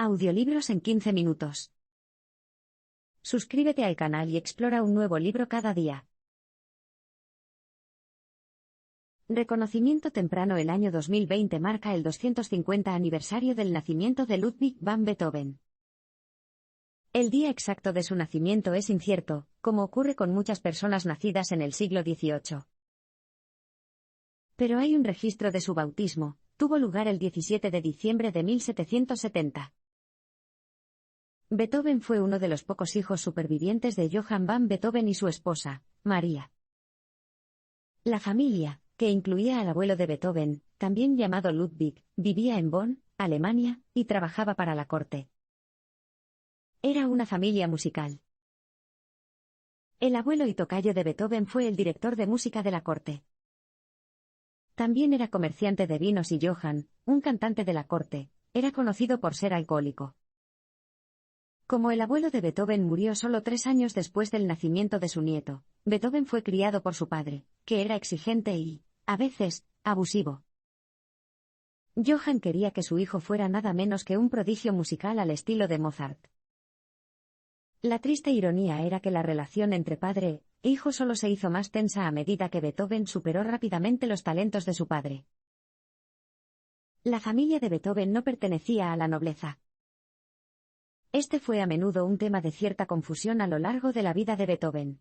Audiolibros en 15 minutos. Suscríbete al canal y explora un nuevo libro cada día. Reconocimiento temprano. El año 2020 marca el 250 aniversario del nacimiento de Ludwig van Beethoven. El día exacto de su nacimiento es incierto, como ocurre con muchas personas nacidas en el siglo XVIII. Pero hay un registro de su bautismo. Tuvo lugar el 17 de diciembre de 1770. Beethoven fue uno de los pocos hijos supervivientes de Johann van Beethoven y su esposa, María. La familia, que incluía al abuelo de Beethoven, también llamado Ludwig, vivía en Bonn, Alemania, y trabajaba para la corte. Era una familia musical. El abuelo y tocayo de Beethoven fue el director de música de la corte. También era comerciante de vinos y Johann, un cantante de la corte, era conocido por ser alcohólico. Como el abuelo de Beethoven murió solo 3 años después del nacimiento de su nieto, Beethoven fue criado por su padre, que era exigente y, a veces, abusivo. Johann quería que su hijo fuera nada menos que un prodigio musical al estilo de Mozart. La triste ironía era que la relación entre padre e hijo solo se hizo más tensa a medida que Beethoven superó rápidamente los talentos de su padre. La familia de Beethoven no pertenecía a la nobleza. Este fue a menudo un tema de cierta confusión a lo largo de la vida de Beethoven.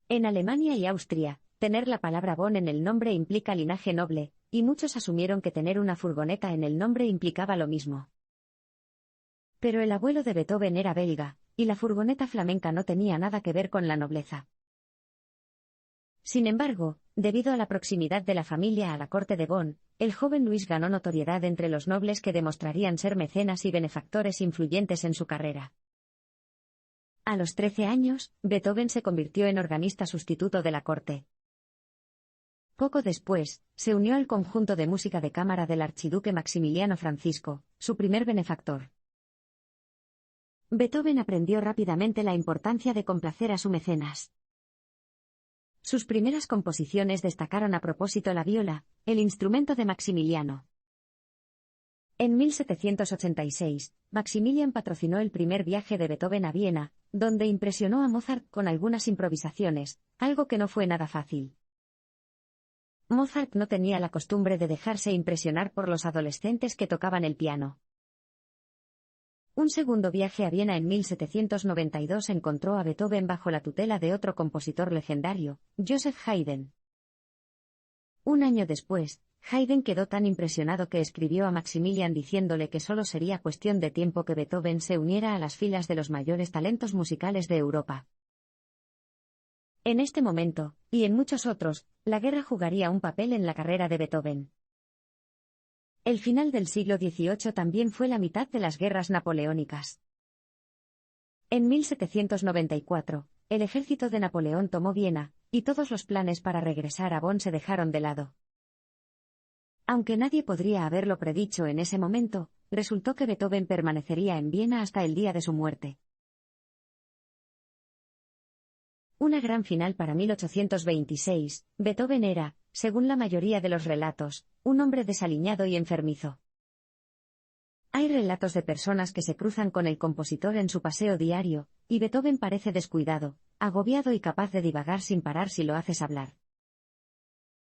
En Alemania y Austria, tener la palabra Bonn en el nombre implica linaje noble, y muchos asumieron que tener una furgoneta en el nombre implicaba lo mismo. Pero el abuelo de Beethoven era belga, y la furgoneta flamenca no tenía nada que ver con la nobleza. Sin embargo, debido a la proximidad de la familia a la corte de Bonn, el joven Luis ganó notoriedad entre los nobles que demostrarían ser mecenas y benefactores influyentes en su carrera. A los 13 años, Beethoven se convirtió en organista sustituto de la corte. Poco después, se unió al conjunto de música de cámara del archiduque Maximiliano Francisco, su primer benefactor. Beethoven aprendió rápidamente la importancia de complacer a su mecenas. Sus primeras composiciones destacaron a propósito la viola, el instrumento de Maximiliano. En 1786, Maximilian patrocinó el primer viaje de Beethoven a Viena, donde impresionó a Mozart con algunas improvisaciones, algo que no fue nada fácil. Mozart no tenía la costumbre de dejarse impresionar por los adolescentes que tocaban el piano. Un segundo viaje a Viena en 1792 encontró a Beethoven bajo la tutela de otro compositor legendario, Joseph Haydn. Un año después, Haydn quedó tan impresionado que escribió a Maximilian diciéndole que solo sería cuestión de tiempo que Beethoven se uniera a las filas de los mayores talentos musicales de Europa. En este momento, y en muchos otros, la guerra jugaría un papel en la carrera de Beethoven. El final del siglo XVIII también fue la mitad de las guerras napoleónicas. En 1794, el ejército de Napoleón tomó Viena, y todos los planes para regresar a Bonn se dejaron de lado. Aunque nadie podría haberlo predicho en ese momento, resultó que Beethoven permanecería en Viena hasta el día de su muerte. Una gran final para 1826, Beethoven era, según la mayoría de los relatos, un hombre desaliñado y enfermizo. Hay relatos de personas que se cruzan con el compositor en su paseo diario, y Beethoven parece descuidado, agobiado y capaz de divagar sin parar si lo haces hablar.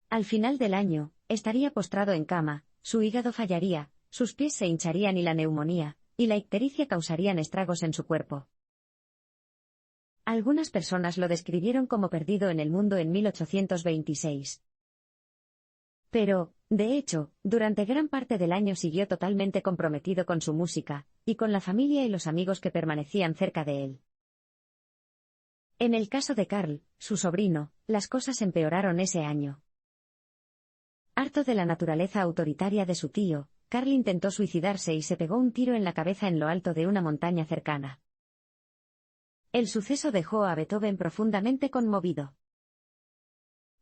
Al final del año, estaría postrado en cama, su hígado fallaría, sus pies se hincharían y la neumonía, y la ictericia causarían estragos en su cuerpo. Algunas personas lo describieron como perdido en el mundo en 1826. Pero, de hecho, durante gran parte del año siguió totalmente comprometido con su música, y con la familia y los amigos que permanecían cerca de él. En el caso de Karl, su sobrino, las cosas empeoraron ese año. Harto de la naturaleza autoritaria de su tío, Karl intentó suicidarse y se pegó un tiro en la cabeza en lo alto de una montaña cercana. El suceso dejó a Beethoven profundamente conmovido.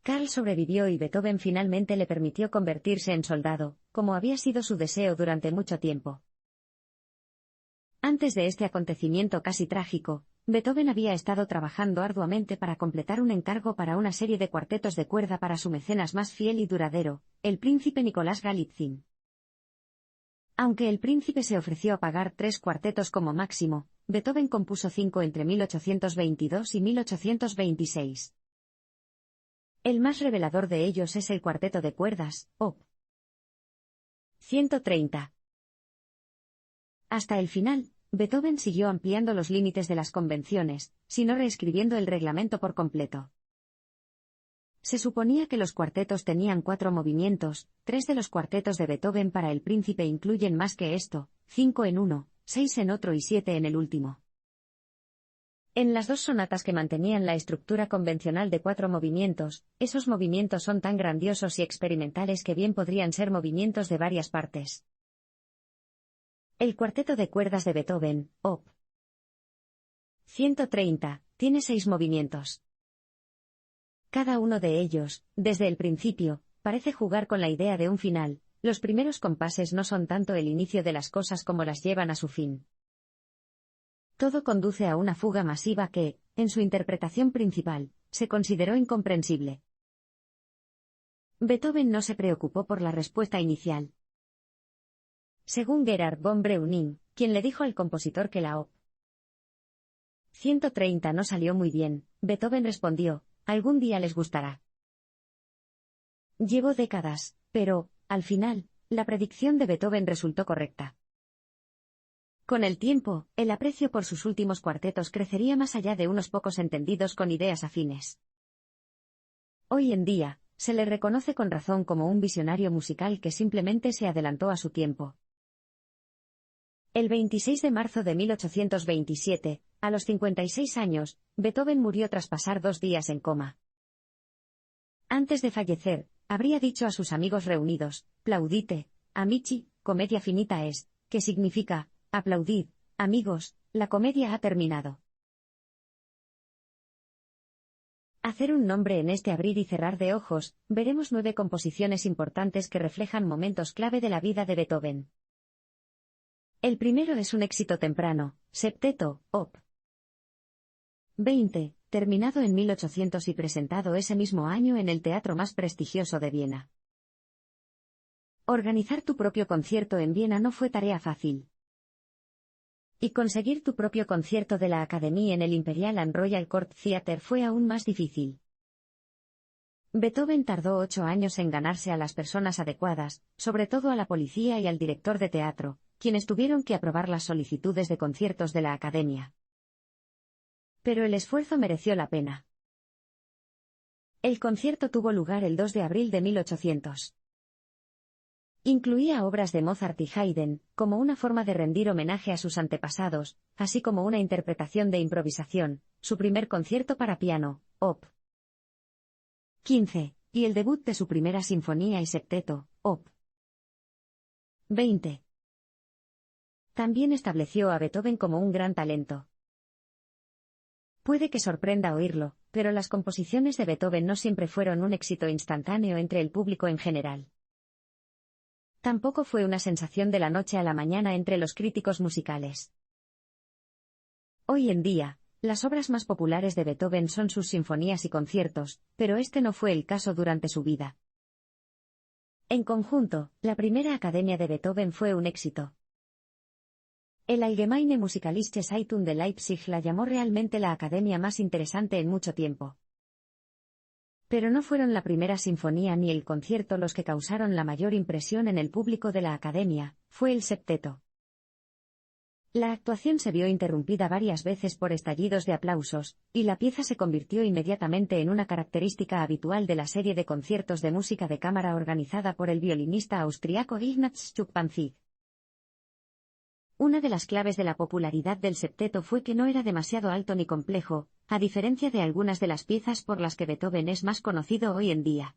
Karl sobrevivió y Beethoven finalmente le permitió convertirse en soldado, como había sido su deseo durante mucho tiempo. Antes de este acontecimiento casi trágico, Beethoven había estado trabajando arduamente para completar un encargo para una serie de cuartetos de cuerda para su mecenas más fiel y duradero, el príncipe Nicolás Galitzin. Aunque el príncipe se ofreció a pagar 3 cuartetos como máximo, Beethoven compuso 5 entre 1822 y 1826. El más revelador de ellos es el cuarteto de cuerdas, Op. 130. Hasta el final, Beethoven siguió ampliando los límites de las convenciones, sino reescribiendo el reglamento por completo. Se suponía que los cuartetos tenían 4 movimientos, 3 de los cuartetos de Beethoven para el príncipe incluyen más que esto, 5 en uno, 6 en otro y 7 en el último. En las 2 sonatas que mantenían la estructura convencional de 4 movimientos, esos movimientos son tan grandiosos y experimentales que bien podrían ser movimientos de varias partes. El cuarteto de cuerdas de Beethoven, Op. 130, tiene 6 movimientos. Cada uno de ellos, desde el principio, parece jugar con la idea de un final. Los primeros compases no son tanto el inicio de las cosas como las llevan a su fin. Todo conduce a una fuga masiva que, en su interpretación principal, se consideró incomprensible. Beethoven no se preocupó por la respuesta inicial. Según Gerhard von Breuning, quien le dijo al compositor que la Op. 130 no salió muy bien, Beethoven respondió, algún día les gustará. Llevó décadas, pero, al final, la predicción de Beethoven resultó correcta. Con el tiempo, el aprecio por sus últimos cuartetos crecería más allá de unos pocos entendidos con ideas afines. Hoy en día, se le reconoce con razón como un visionario musical que simplemente se adelantó a su tiempo. El 26 de marzo de 1827, a los 56 años, Beethoven murió tras pasar 2 días en coma. Antes de fallecer, habría dicho a sus amigos reunidos, plaudite, amici, comedia finita est, que significa, aplaudid, amigos, la comedia ha terminado. Hacer un nombre en este abrir y cerrar de ojos, veremos 9 composiciones importantes que reflejan momentos clave de la vida de Beethoven. El primero es un éxito temprano, Septeto, Op. 20, terminado en 1800 y presentado ese mismo año en el teatro más prestigioso de Viena. Organizar tu propio concierto en Viena no fue tarea fácil. Y conseguir tu propio concierto de la Academie en el Imperial and Royal Court Theatre fue aún más difícil. Beethoven tardó 8 años en ganarse a las personas adecuadas, sobre todo a la policía y al director de teatro, quienes tuvieron que aprobar las solicitudes de conciertos de la Academia. Pero el esfuerzo mereció la pena. El concierto tuvo lugar el 2 de abril de 1800. Incluía obras de Mozart y Haydn, como una forma de rendir homenaje a sus antepasados, así como una interpretación de improvisación, su primer concierto para piano, Op. 15, y el debut de su primera sinfonía y septeto, Op. 20. También estableció a Beethoven como un gran talento. Puede que sorprenda oírlo, pero las composiciones de Beethoven no siempre fueron un éxito instantáneo entre el público en general. Tampoco fue una sensación de la noche a la mañana entre los críticos musicales. Hoy en día, las obras más populares de Beethoven son sus sinfonías y conciertos, pero este no fue el caso durante su vida. En conjunto, la primera Academia de Beethoven fue un éxito. El Allgemeine Musikalische Zeitung de Leipzig la llamó realmente la academia más interesante en mucho tiempo. Pero no fueron la primera sinfonía ni el concierto los que causaron la mayor impresión en el público de la academia, fue el septeto. La actuación se vio interrumpida varias veces por estallidos de aplausos, y la pieza se convirtió inmediatamente en una característica habitual de la serie de conciertos de música de cámara organizada por el violinista austriaco Ignaz Schuppanzig. Una de las claves de la popularidad del septeto fue que no era demasiado alto ni complejo, a diferencia de algunas de las piezas por las que Beethoven es más conocido hoy en día.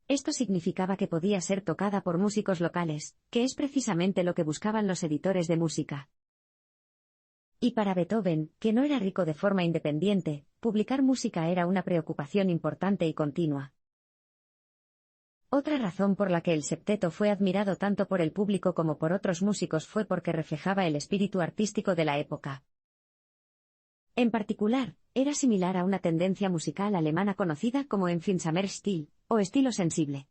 Esto significaba que podía ser tocada por músicos locales, que es precisamente lo que buscaban los editores de música. Y para Beethoven, que no era rico de forma independiente, publicar música era una preocupación importante y continua. Otra razón por la que el septeto fue admirado tanto por el público como por otros músicos fue porque reflejaba el espíritu artístico de la época. En particular, era similar a una tendencia musical alemana conocida como Empfindsamer Stil, o estilo sensible.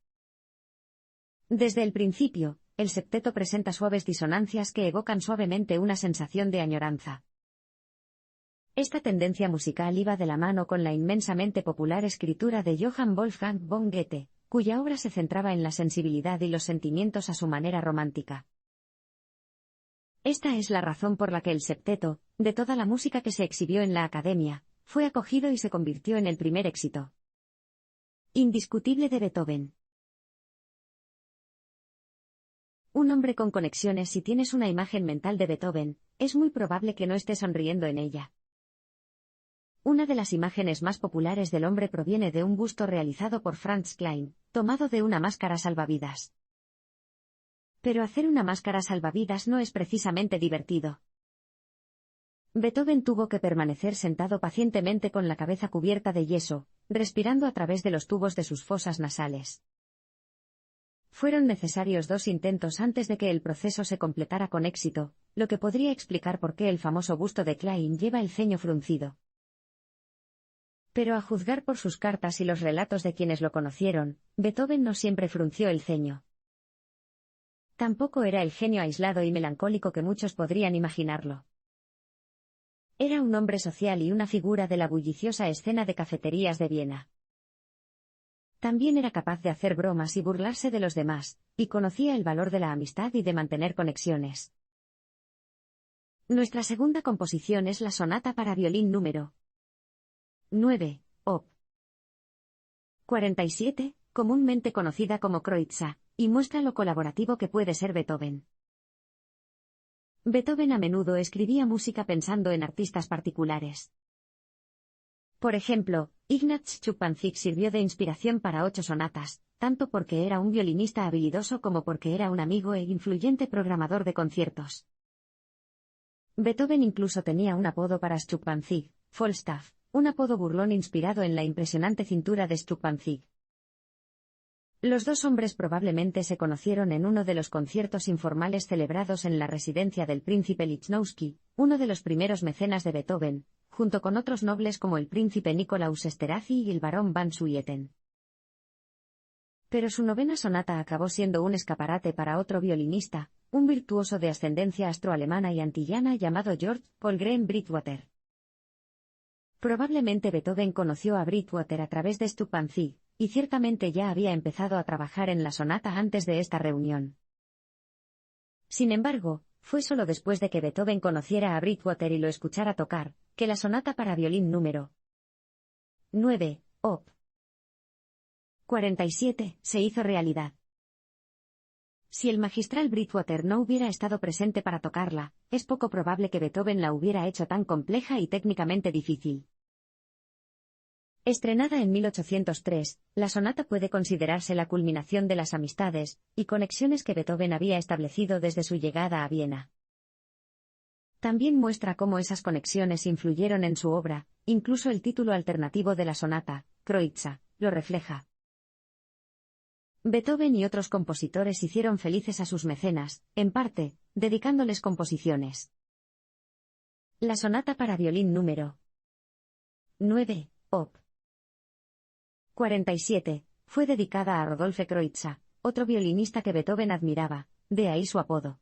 Desde el principio, el septeto presenta suaves disonancias que evocan suavemente una sensación de añoranza. Esta tendencia musical iba de la mano con la inmensamente popular escritura de Johann Wolfgang von Goethe, cuya obra se centraba en la sensibilidad y los sentimientos a su manera romántica. Esta es la razón por la que el septeto, de toda la música que se exhibió en la Academia, fue acogido y se convirtió en el primer éxito indiscutible de Beethoven. Un hombre con conexiones. Si tienes una imagen mental de Beethoven, es muy probable que no esté sonriendo en ella. Una de las imágenes más populares del hombre proviene de un busto realizado por Franz Klein, tomado de una máscara salvavidas. Pero hacer una máscara salvavidas no es precisamente divertido. Beethoven tuvo que permanecer sentado pacientemente con la cabeza cubierta de yeso, respirando a través de los tubos de sus fosas nasales. Fueron necesarios 2 intentos antes de que el proceso se completara con éxito, lo que podría explicar por qué el famoso busto de Klein lleva el ceño fruncido. Pero a juzgar por sus cartas y los relatos de quienes lo conocieron, Beethoven no siempre frunció el ceño. Tampoco era el genio aislado y melancólico que muchos podrían imaginarlo. Era un hombre social y una figura de la bulliciosa escena de cafeterías de Viena. También era capaz de hacer bromas y burlarse de los demás, y conocía el valor de la amistad y de mantener conexiones. Nuestra segunda composición es la sonata para violín número 9, op. 47, comúnmente conocida como Kreutzer, y muestra lo colaborativo que puede ser Beethoven. Beethoven a menudo escribía música pensando en artistas particulares. Por ejemplo, Ignaz Schuppanzig sirvió de inspiración para 8 sonatas, tanto porque era un violinista habilidoso como porque era un amigo e influyente programador de conciertos. Beethoven incluso tenía un apodo para Schuppanzig, Falstaff, un apodo burlón inspirado en la impresionante cintura de Schuppanzig. Los 2 hombres probablemente se conocieron en uno de los conciertos informales celebrados en la residencia del príncipe Lichnowsky, uno de los primeros mecenas de Beethoven, junto con otros nobles como el príncipe Nikolaus Esterházy y el barón van Swieten. Pero su 9ª sonata acabó siendo un escaparate para otro violinista, un virtuoso de ascendencia austroalemana y antillana llamado George Polgren Bridgewater. Probablemente Beethoven conoció a Bridgewater a través de Schuppanzig, y ciertamente ya había empezado a trabajar en la sonata antes de esta reunión. Sin embargo, fue solo después de que Beethoven conociera a Bridgewater y lo escuchara tocar, que la sonata para violín número 9, op. 47, se hizo realidad. Si el magistral Bridgewater no hubiera estado presente para tocarla, es poco probable que Beethoven la hubiera hecho tan compleja y técnicamente difícil. Estrenada en 1803, la sonata puede considerarse la culminación de las amistades y conexiones que Beethoven había establecido desde su llegada a Viena. También muestra cómo esas conexiones influyeron en su obra, incluso el título alternativo de la sonata, Kreutzer, lo refleja. Beethoven y otros compositores hicieron felices a sus mecenas, en parte, dedicándoles composiciones. La sonata para violín número 9, op. 47, fue dedicada a Rodolphe Kreutzer, otro violinista que Beethoven admiraba, de ahí su apodo.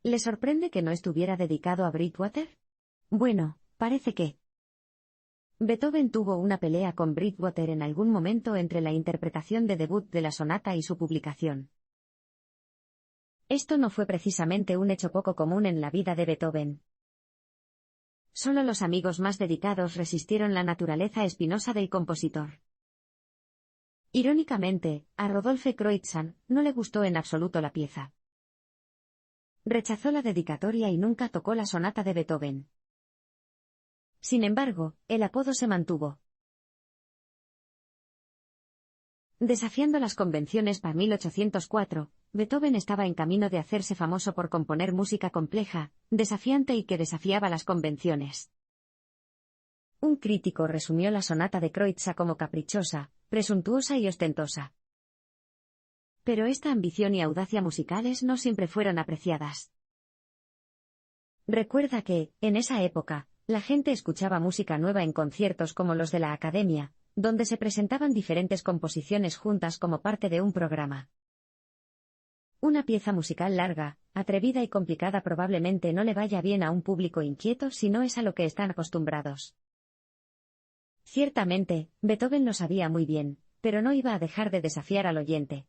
¿Le sorprende que no estuviera dedicado a Bridgewater? Bueno, parece que Beethoven tuvo una pelea con Bridgewater en algún momento entre la interpretación de debut de la sonata y su publicación. Esto no fue precisamente un hecho poco común en la vida de Beethoven. Solo los amigos más dedicados resistieron la naturaleza espinosa del compositor. Irónicamente, a Rodolphe Kreutzer no le gustó en absoluto la pieza. Rechazó la dedicatoria y nunca tocó la sonata de Beethoven. Sin embargo, el apodo se mantuvo. Desafiando las convenciones para 1804, Beethoven estaba en camino de hacerse famoso por componer música compleja, desafiante y que desafiaba las convenciones. Un crítico resumió la sonata de Kreutzer como caprichosa, presuntuosa y ostentosa. Pero esta ambición y audacia musicales no siempre fueron apreciadas. Recuerda que, en esa época, la gente escuchaba música nueva en conciertos como los de la Academia, donde se presentaban diferentes composiciones juntas como parte de un programa. Una pieza musical larga, atrevida y complicada probablemente no le vaya bien a un público inquieto si no es a lo que están acostumbrados. Ciertamente, Beethoven lo sabía muy bien, pero no iba a dejar de desafiar al oyente.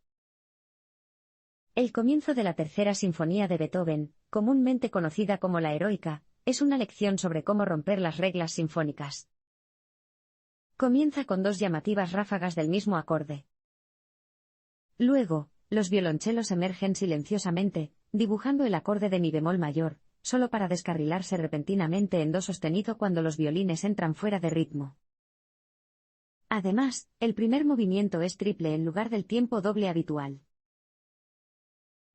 El comienzo de la tercera sinfonía de Beethoven, comúnmente conocida como la Heroica, es una lección sobre cómo romper las reglas sinfónicas. Comienza con dos llamativas ráfagas del mismo acorde. Luego, los violonchelos emergen silenciosamente, dibujando el acorde de mi bemol mayor, solo para descarrilarse repentinamente en do sostenido cuando los violines entran fuera de ritmo. Además, el primer movimiento es triple en lugar del tiempo doble habitual.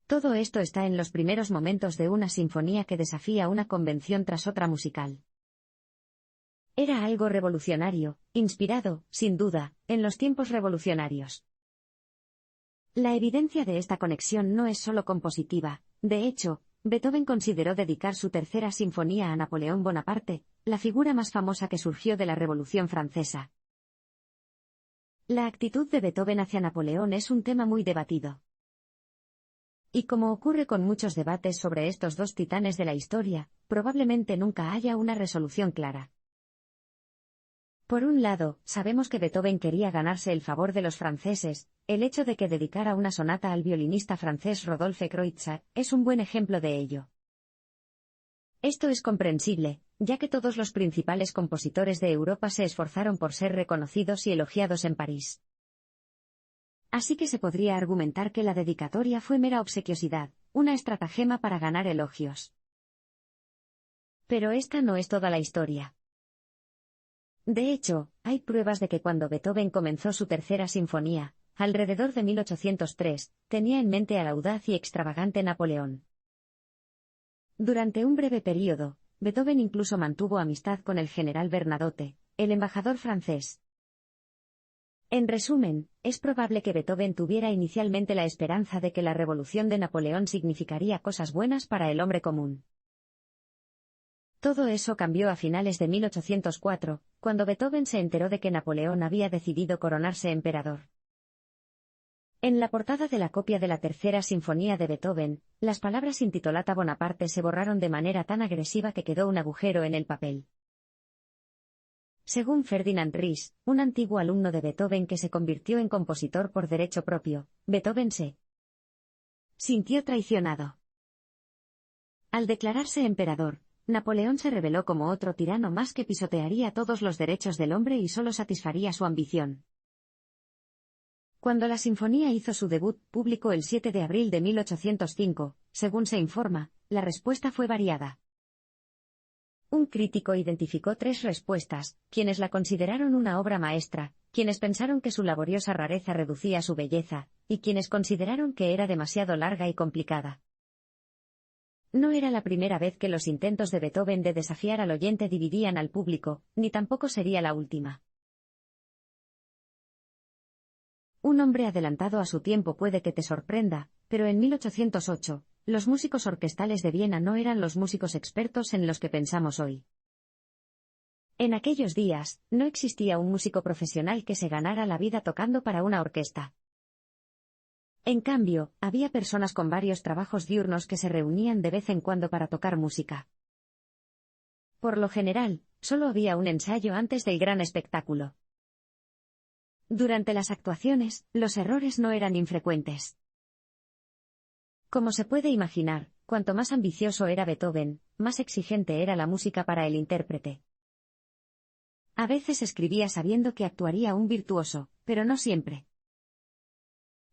Todo esto está en los primeros momentos de una sinfonía que desafía una convención tras otra musical. Era algo revolucionario, inspirado, sin duda, en los tiempos revolucionarios. La evidencia de esta conexión no es solo compositiva, de hecho, Beethoven consideró dedicar su tercera sinfonía a Napoleón Bonaparte, la figura más famosa que surgió de la Revolución Francesa. La actitud de Beethoven hacia Napoleón es un tema muy debatido. Y como ocurre con muchos debates sobre estos dos titanes de la historia, probablemente nunca haya una resolución clara. Por un lado, sabemos que Beethoven quería ganarse el favor de los franceses. El hecho de que dedicara una sonata al violinista francés Rodolphe Kreutzer es un buen ejemplo de ello. Esto es comprensible, ya que todos los principales compositores de Europa se esforzaron por ser reconocidos y elogiados en París. Así que se podría argumentar que la dedicatoria fue mera obsequiosidad, una estratagema para ganar elogios. Pero esta no es toda la historia. De hecho, hay pruebas de que cuando Beethoven comenzó su tercera sinfonía, alrededor de 1803, tenía en mente al audaz y extravagante Napoleón. Durante un breve período, Beethoven incluso mantuvo amistad con el general Bernadotte, el embajador francés. En resumen, es probable que Beethoven tuviera inicialmente la esperanza de que la revolución de Napoleón significaría cosas buenas para el hombre común. Todo eso cambió a finales de 1804, cuando Beethoven se enteró de que Napoleón había decidido coronarse emperador. En la portada de la copia de la tercera sinfonía de Beethoven, las palabras intitolata Bonaparte se borraron de manera tan agresiva que quedó un agujero en el papel. Según Ferdinand Ries, un antiguo alumno de Beethoven que se convirtió en compositor por derecho propio, Beethoven se sintió traicionado. Al declararse emperador, Napoleón se reveló como otro tirano más que pisotearía todos los derechos del hombre y solo satisfaría su ambición. Cuando la sinfonía hizo su debut público el 7 de abril de 1805, según se informa, la respuesta fue variada. Un crítico identificó tres respuestas: quienes la consideraron una obra maestra, quienes pensaron que su laboriosa rareza reducía su belleza, y quienes consideraron que era demasiado larga y complicada. No era la primera vez que los intentos de Beethoven de desafiar al oyente dividían al público, ni tampoco sería la última. Un hombre adelantado a su tiempo puede que te sorprenda, pero en 1808, los músicos orquestales de Viena no eran los músicos expertos en los que pensamos hoy. En aquellos días, no existía un músico profesional que se ganara la vida tocando para una orquesta. En cambio, había personas con varios trabajos diurnos que se reunían de vez en cuando para tocar música. Por lo general, solo había un ensayo antes del gran espectáculo. Durante las actuaciones, los errores no eran infrecuentes. Como se puede imaginar, cuanto más ambicioso era Beethoven, más exigente era la música para el intérprete. A veces escribía sabiendo que actuaría un virtuoso, pero no siempre.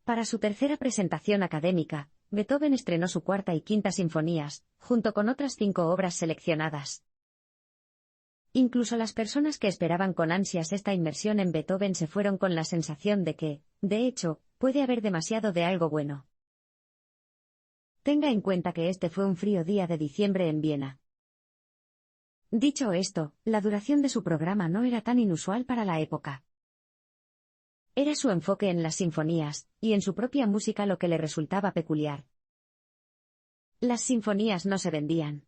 Para su tercera presentación académica, Beethoven estrenó su cuarta y quinta sinfonías, junto con otras 5 obras seleccionadas. Incluso las personas que esperaban con ansias esta inmersión en Beethoven se fueron con la sensación de que, de hecho, puede haber demasiado de algo bueno. Tenga en cuenta que este fue un frío día de diciembre en Viena. Dicho esto, la duración de su programa no era tan inusual para la época. Era su enfoque en las sinfonías, y en su propia música lo que le resultaba peculiar. Las sinfonías no se vendían.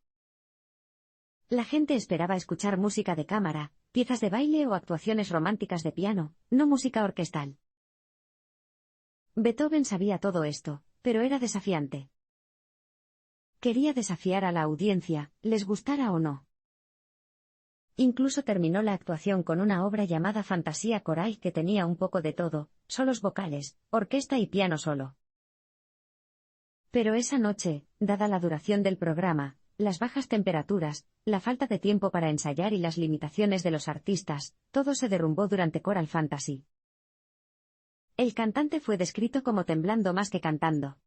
La gente esperaba escuchar música de cámara, piezas de baile o actuaciones románticas de piano, no música orquestal. Beethoven sabía todo esto, pero era desafiante. Quería desafiar a la audiencia, les gustara o no. Incluso terminó la actuación con una obra llamada Fantasía Coral que tenía un poco de todo, solos vocales, orquesta y piano solo. Pero esa noche, dada la duración del programa, las bajas temperaturas, la falta de tiempo para ensayar y las limitaciones de los artistas, todo se derrumbó durante Choral Fantasy. El cantante fue descrito como temblando más que cantando.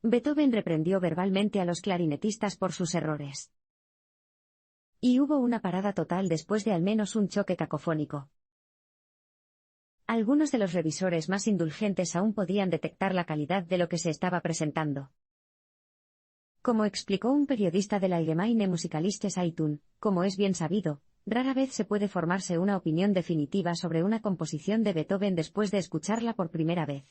Beethoven reprendió verbalmente a los clarinetistas por sus errores. Y hubo una parada total después de al menos un choque cacofónico. Algunos de los revisores más indulgentes aún podían detectar la calidad de lo que se estaba presentando. Como explicó un periodista de la Allgemeine Musikalische Zeitung, como es bien sabido, rara vez se puede formarse una opinión definitiva sobre una composición de Beethoven después de escucharla por primera vez.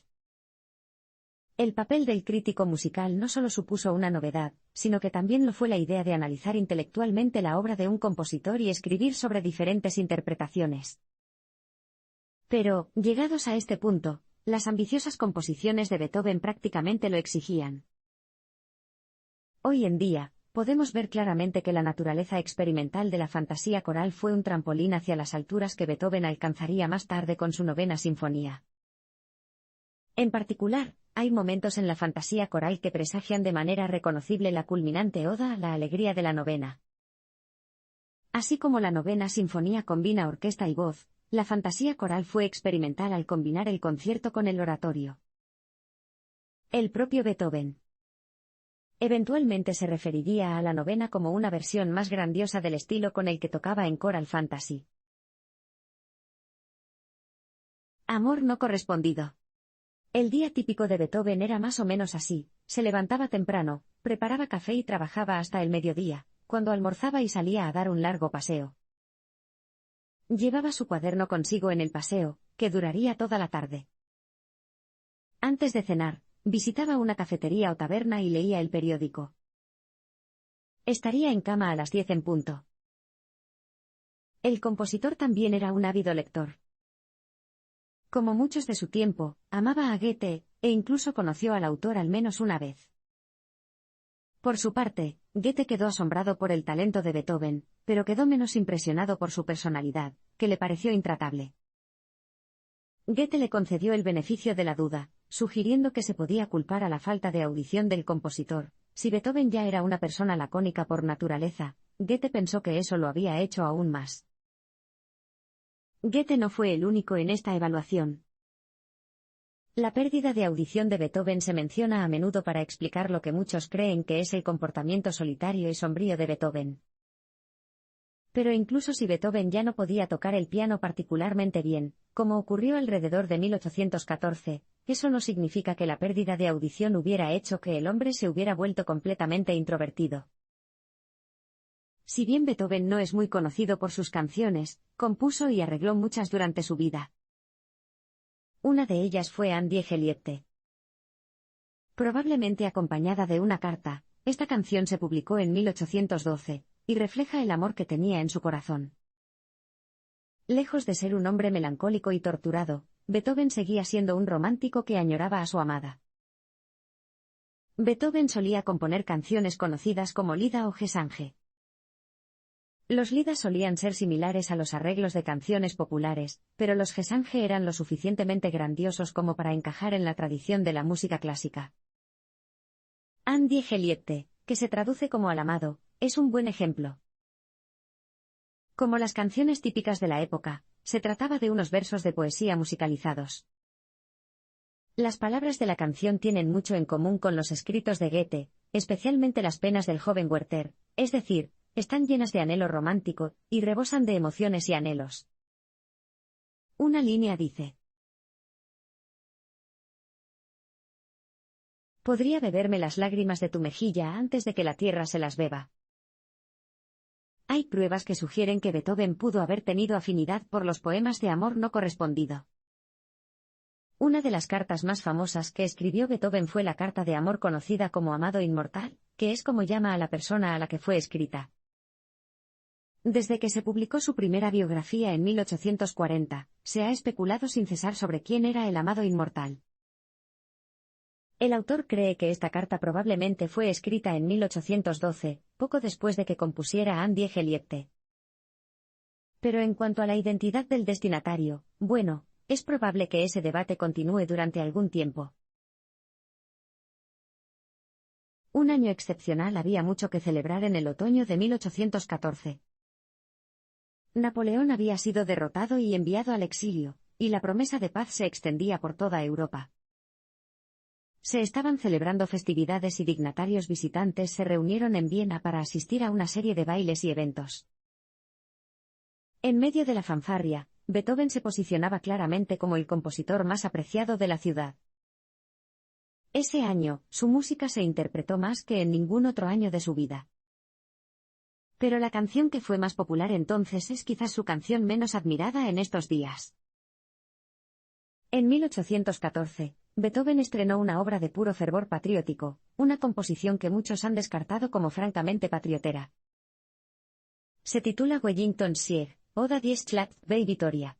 El papel del crítico musical no solo supuso una novedad, sino que también lo fue la idea de analizar intelectualmente la obra de un compositor y escribir sobre diferentes interpretaciones. Pero, llegados a este punto, las ambiciosas composiciones de Beethoven prácticamente lo exigían. Hoy en día, podemos ver claramente que la naturaleza experimental de la fantasía coral fue un trampolín hacia las alturas que Beethoven alcanzaría más tarde con su novena sinfonía. En particular, hay momentos en la fantasía coral que presagian de manera reconocible la culminante oda a la alegría de la novena. Así como la novena sinfonía combina orquesta y voz, la fantasía coral fue experimental al combinar el concierto con el oratorio. El propio Beethoven eventualmente se referiría a la novena como una versión más grandiosa del estilo con el que tocaba en Choral Fantasy. Amor no correspondido. El día típico de Beethoven era más o menos así: se levantaba temprano, preparaba café y trabajaba hasta el mediodía, cuando almorzaba y salía a dar un largo paseo. Llevaba su cuaderno consigo en el paseo, que duraría toda la tarde. Antes de cenar, visitaba una cafetería o taberna y leía el periódico. Estaría en cama a las 10 en punto. El compositor también era un ávido lector. Como muchos de su tiempo, amaba a Goethe, e incluso conoció al autor al menos una vez. Por su parte, Goethe quedó asombrado por el talento de Beethoven, pero quedó menos impresionado por su personalidad, que le pareció intratable. Goethe le concedió el beneficio de la duda, sugiriendo que se podía culpar a la falta de audición del compositor. Si Beethoven ya era una persona lacónica por naturaleza, Goethe pensó que eso lo había hecho aún más. Goethe no fue el único en esta evaluación. La pérdida de audición de Beethoven se menciona a menudo para explicar lo que muchos creen que es el comportamiento solitario y sombrío de Beethoven. Pero incluso si Beethoven ya no podía tocar el piano particularmente bien, como ocurrió alrededor de 1814, eso no significa que la pérdida de audición hubiera hecho que el hombre se hubiera vuelto completamente introvertido. Si bien Beethoven no es muy conocido por sus canciones, compuso y arregló muchas durante su vida. Una de ellas fue An die Geliebte. Probablemente acompañada de una carta, esta canción se publicó en 1812, y refleja el amor que tenía en su corazón. Lejos de ser un hombre melancólico y torturado, Beethoven seguía siendo un romántico que añoraba a su amada. Beethoven solía componer canciones conocidas como Lieder o Gesange. Los lidas solían ser similares a los arreglos de canciones populares, pero los Gesange eran lo suficientemente grandiosos como para encajar en la tradición de la música clásica. An die Geliebte, que se traduce como al amado, es un buen ejemplo. Como las canciones típicas de la época, se trataba de unos versos de poesía musicalizados. Las palabras de la canción tienen mucho en común con los escritos de Goethe, especialmente las penas del joven Werther, es decir, están llenas de anhelo romántico, y rebosan de emociones y anhelos. Una línea dice: podría beberme las lágrimas de tu mejilla antes de que la tierra se las beba. Hay pruebas que sugieren que Beethoven pudo haber tenido afinidad por los poemas de amor no correspondido. Una de las cartas más famosas que escribió Beethoven fue la carta de amor conocida como Amado Inmortal, que es como llama a la persona a la que fue escrita. Desde que se publicó su primera biografía en 1840, se ha especulado sin cesar sobre quién era el amado inmortal. El autor cree que esta carta probablemente fue escrita en 1812, poco después de que compusiera Anne die Geliebte. Pero en cuanto a la identidad del destinatario, bueno, es probable que ese debate continúe durante algún tiempo. Un año excepcional, había mucho que celebrar en el otoño de 1814. Napoleón había sido derrotado y enviado al exilio, y la promesa de paz se extendía por toda Europa. Se estaban celebrando festividades y dignatarios visitantes se reunieron en Viena para asistir a una serie de bailes y eventos. En medio de la fanfarria, Beethoven se posicionaba claramente como el compositor más apreciado de la ciudad. Ese año, su música se interpretó más que en ningún otro año de su vida. Pero la canción que fue más popular entonces es quizás su canción menos admirada en estos días. En 1814, Beethoven estrenó una obra de puro fervor patriótico, una composición que muchos han descartado como francamente patriotera. Se titula Wellington-Sieg, Oda die Schlacht bei Vittoria.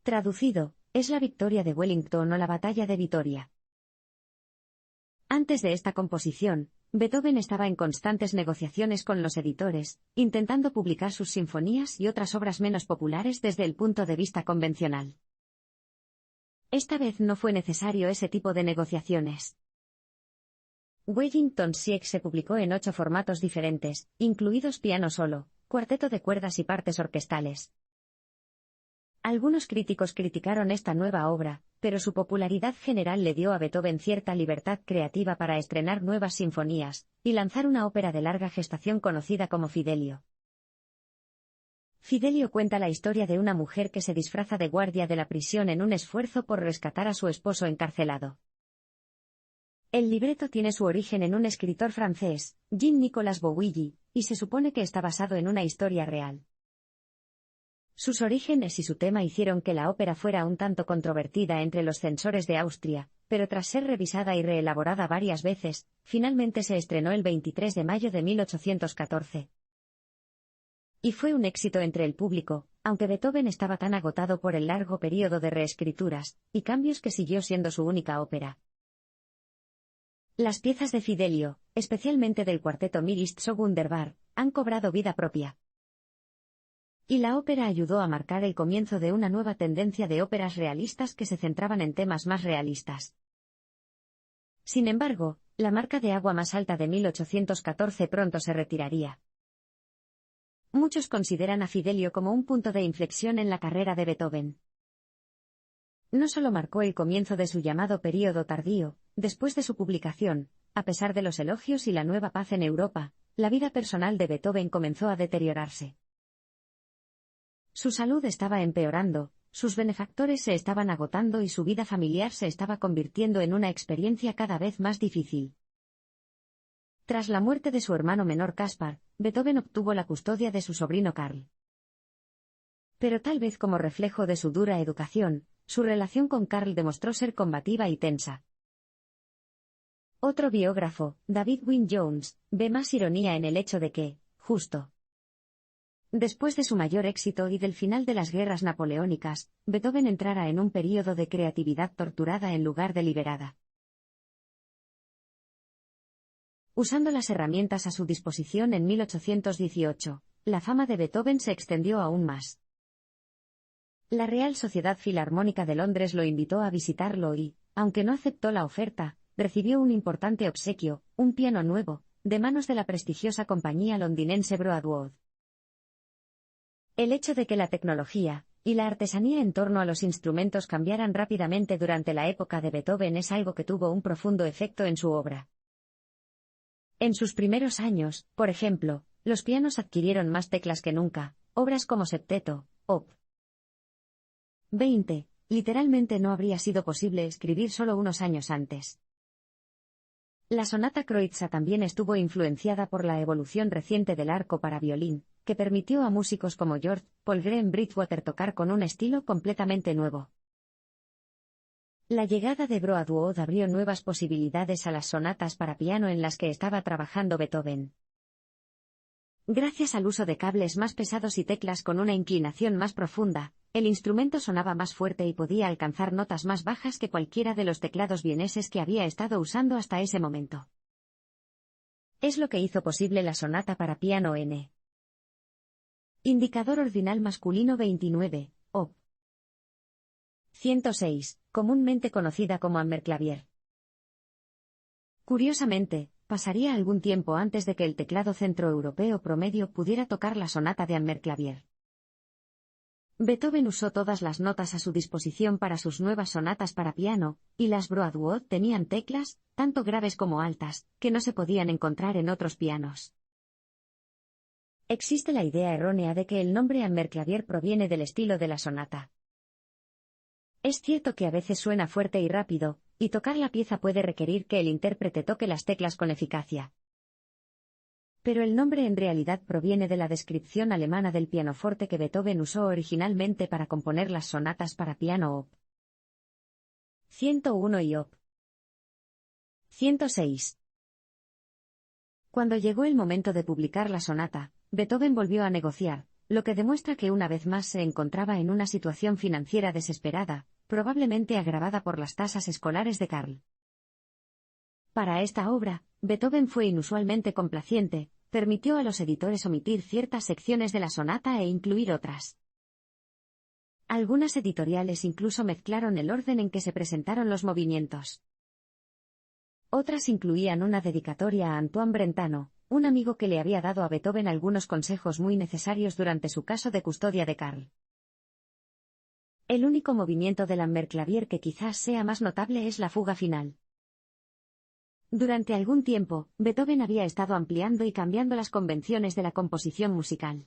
Traducido, es la victoria de Wellington o la batalla de Vitoria. Antes de esta composición, Beethoven estaba en constantes negociaciones con los editores, intentando publicar sus sinfonías y otras obras menos populares desde el punto de vista convencional. Esta vez no fue necesario ese tipo de negociaciones. Wellington-Sieg se publicó en 8 formatos diferentes, incluidos piano solo, cuarteto de cuerdas y partes orquestales. Algunos críticos criticaron esta nueva obra, pero su popularidad general le dio a Beethoven cierta libertad creativa para estrenar nuevas sinfonías, y lanzar una ópera de larga gestación conocida como Fidelio. Fidelio cuenta la historia de una mujer que se disfraza de guardia de la prisión en un esfuerzo por rescatar a su esposo encarcelado. El libreto tiene su origen en un escritor francés, Jean-Nicolas Bouilly, y se supone que está basado en una historia real. Sus orígenes y su tema hicieron que la ópera fuera un tanto controvertida entre los censores de Austria, pero tras ser revisada y reelaborada varias veces, finalmente se estrenó el 23 de mayo de 1814. Y fue un éxito entre el público, aunque Beethoven estaba tan agotado por el largo período de reescrituras y cambios que siguió siendo su única ópera. Las piezas de Fidelio, especialmente del cuarteto Mir ist so wunderbar, han cobrado vida propia. Y la ópera ayudó a marcar el comienzo de una nueva tendencia de óperas realistas que se centraban en temas más realistas. Sin embargo, la marca de agua más alta de 1814 pronto se retiraría. Muchos consideran a Fidelio como un punto de inflexión en la carrera de Beethoven. No solo marcó el comienzo de su llamado período tardío, después de su publicación, a pesar de los elogios y la nueva paz en Europa, la vida personal de Beethoven comenzó a deteriorarse. Su salud estaba empeorando, sus benefactores se estaban agotando y su vida familiar se estaba convirtiendo en una experiencia cada vez más difícil. Tras la muerte de su hermano menor Caspar, Beethoven obtuvo la custodia de su sobrino Karl. Pero tal vez como reflejo de su dura educación, su relación con Karl demostró ser combativa y tensa. Otro biógrafo, David Wynne Jones, ve más ironía en el hecho de que, justo después de su mayor éxito y del final de las guerras napoleónicas, Beethoven entrara en un período de creatividad torturada en lugar de liberada. Usando las herramientas a su disposición en 1818, la fama de Beethoven se extendió aún más. La Real Sociedad Filarmónica de Londres lo invitó a visitarlo y, aunque no aceptó la oferta, recibió un importante obsequio, un piano nuevo, de manos de la prestigiosa compañía londinense Broadwood. El hecho de que la tecnología y la artesanía en torno a los instrumentos cambiaran rápidamente durante la época de Beethoven es algo que tuvo un profundo efecto en su obra. En sus primeros años, por ejemplo, los pianos adquirieron más teclas que nunca, obras como Septeto, Op. 20, literalmente no habría sido posible escribir solo unos años antes. La sonata Kreutzer también estuvo influenciada por la evolución reciente del arco para violín, que permitió a músicos como George Paul Graham Bridgewater tocar con un estilo completamente nuevo. La llegada de Broadwood abrió nuevas posibilidades a las sonatas para piano en las que estaba trabajando Beethoven. Gracias al uso de cables más pesados y teclas con una inclinación más profunda, el instrumento sonaba más fuerte y podía alcanzar notas más bajas que cualquiera de los teclados vieneses que había estado usando hasta ese momento. Es lo que hizo posible la sonata para piano N. Indicador ordinal masculino 29, op. 106, comúnmente conocida como Hammerklavier. Curiosamente, pasaría algún tiempo antes de que el teclado centroeuropeo promedio pudiera tocar la sonata de Hammerklavier. Beethoven usó todas las notas a su disposición para sus nuevas sonatas para piano, y las Broadwood tenían teclas, tanto graves como altas, que no se podían encontrar en otros pianos. Existe la idea errónea de que el nombre Hammerklavier proviene del estilo de la sonata. Es cierto que a veces suena fuerte y rápido, y tocar la pieza puede requerir que el intérprete toque las teclas con eficacia. Pero el nombre en realidad proviene de la descripción alemana del pianoforte que Beethoven usó originalmente para componer las sonatas para piano op. 101 y op. 106. Cuando llegó el momento de publicar la sonata, Beethoven volvió a negociar, lo que demuestra que una vez más se encontraba en una situación financiera desesperada, probablemente agravada por las tasas escolares de Karl. Para esta obra, Beethoven fue inusualmente complaciente, permitió a los editores omitir ciertas secciones de la sonata e incluir otras. Algunas editoriales incluso mezclaron el orden en que se presentaron los movimientos. Otras incluían una dedicatoria a Antoine Brentano, un amigo que le había dado a Beethoven algunos consejos muy necesarios durante su caso de custodia de Karl. El único movimiento del Hammerklavier que quizás sea más notable es la fuga final. Durante algún tiempo, Beethoven había estado ampliando y cambiando las convenciones de la composición musical.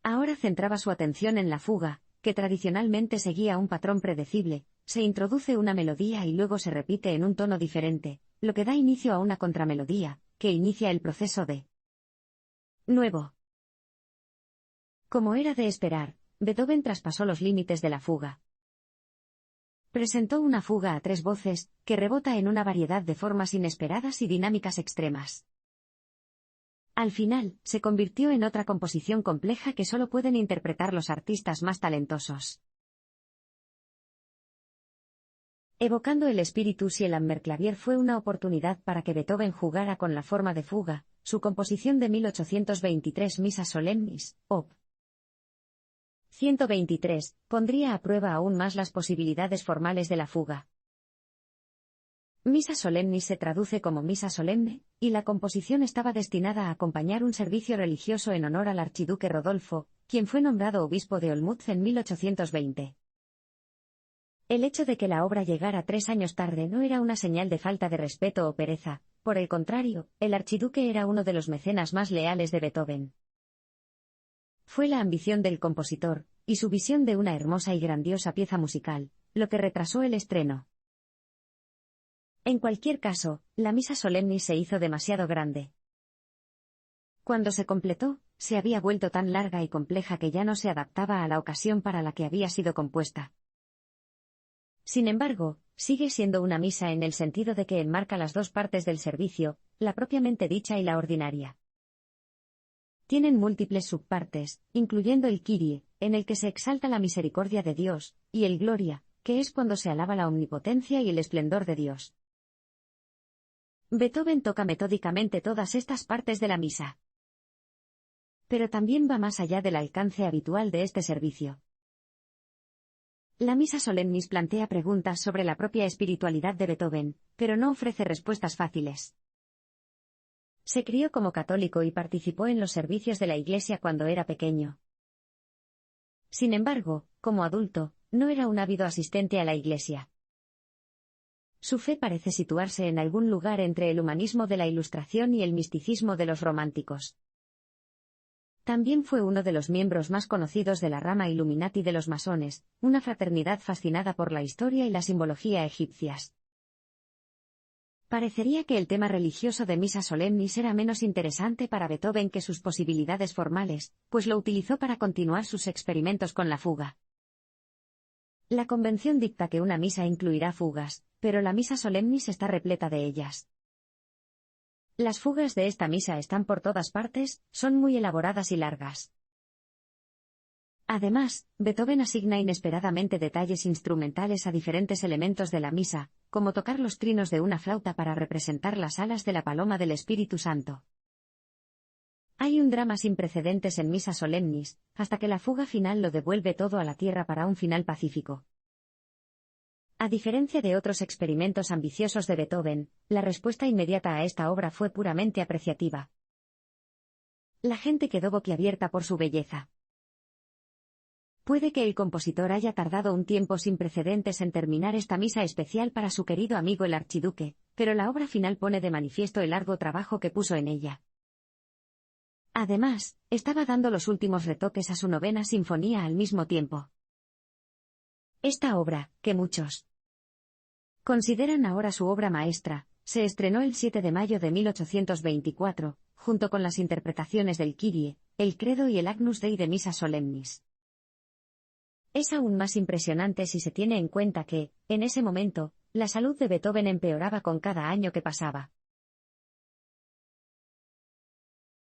Ahora centraba su atención en la fuga, que tradicionalmente seguía un patrón predecible, se introduce una melodía y luego se repite en un tono diferente, lo que da inicio a una contramelodía, que inicia el proceso de nuevo. Como era de esperar, Beethoven traspasó los límites de la fuga. Presentó una fuga a 3 voces, que rebota en una variedad de formas inesperadas y dinámicas extremas. Al final, se convirtió en otra composición compleja que solo pueden interpretar los artistas más talentosos. Evocando el espíritu si el Hammerklavier fue una oportunidad para que Beethoven jugara con la forma de fuga, su composición de 1823 Missa Solemnis, op. 123, pondría a prueba aún más las posibilidades formales de la fuga. Missa Solemnis se traduce como misa solemne, y la composición estaba destinada a acompañar un servicio religioso en honor al archiduque Rodolfo, quien fue nombrado obispo de Olmütz en 1820. El hecho de que la obra llegara 3 años tarde no era una señal de falta de respeto o pereza, por el contrario, el archiduque era uno de los mecenas más leales de Beethoven. Fue la ambición del compositor, y su visión de una hermosa y grandiosa pieza musical, lo que retrasó el estreno. En cualquier caso, la Missa Solemnis se hizo demasiado grande. Cuando se completó, se había vuelto tan larga y compleja que ya no se adaptaba a la ocasión para la que había sido compuesta. Sin embargo, sigue siendo una misa en el sentido de que enmarca las dos partes del servicio, la propiamente dicha y la ordinaria. Tienen múltiples subpartes, incluyendo el Kyrie, en el que se exalta la misericordia de Dios, y el Gloria, que es cuando se alaba la omnipotencia y el esplendor de Dios. Beethoven toca metódicamente todas estas partes de la misa. Pero también va más allá del alcance habitual de este servicio. La Missa Solemnis plantea preguntas sobre la propia espiritualidad de Beethoven, pero no ofrece respuestas fáciles. Se crió como católico y participó en los servicios de la Iglesia cuando era pequeño. Sin embargo, como adulto, no era un ávido asistente a la Iglesia. Su fe parece situarse en algún lugar entre el humanismo de la Ilustración y el misticismo de los románticos. También fue uno de los miembros más conocidos de la rama Illuminati de los masones, una fraternidad fascinada por la historia y la simbología egipcias. Parecería que el tema religioso de Missa Solemnis era menos interesante para Beethoven que sus posibilidades formales, pues lo utilizó para continuar sus experimentos con la fuga. La convención dicta que una misa incluirá fugas, pero la Missa Solemnis está repleta de ellas. Las fugas de esta misa están por todas partes, son muy elaboradas y largas. Además, Beethoven asigna inesperadamente detalles instrumentales a diferentes elementos de la misa, como tocar los trinos de una flauta para representar las alas de la paloma del Espíritu Santo. Hay un drama sin precedentes en Misa Solemnis, hasta que la fuga final lo devuelve todo a la tierra para un final pacífico. A diferencia de otros experimentos ambiciosos de Beethoven, la respuesta inmediata a esta obra fue puramente apreciativa. La gente quedó boquiabierta por su belleza. Puede que el compositor haya tardado un tiempo sin precedentes en terminar esta misa especial para su querido amigo el archiduque, pero la obra final pone de manifiesto el arduo trabajo que puso en ella. Además, estaba dando los últimos retoques a su novena sinfonía al mismo tiempo. Esta obra, que muchos consideran ahora su obra maestra, se estrenó el 7 de mayo de 1824, junto con las interpretaciones del Kyrie, el Credo y el Agnus Dei de Misa Solemnis. Es aún más impresionante si se tiene en cuenta que, en ese momento, la salud de Beethoven empeoraba con cada año que pasaba.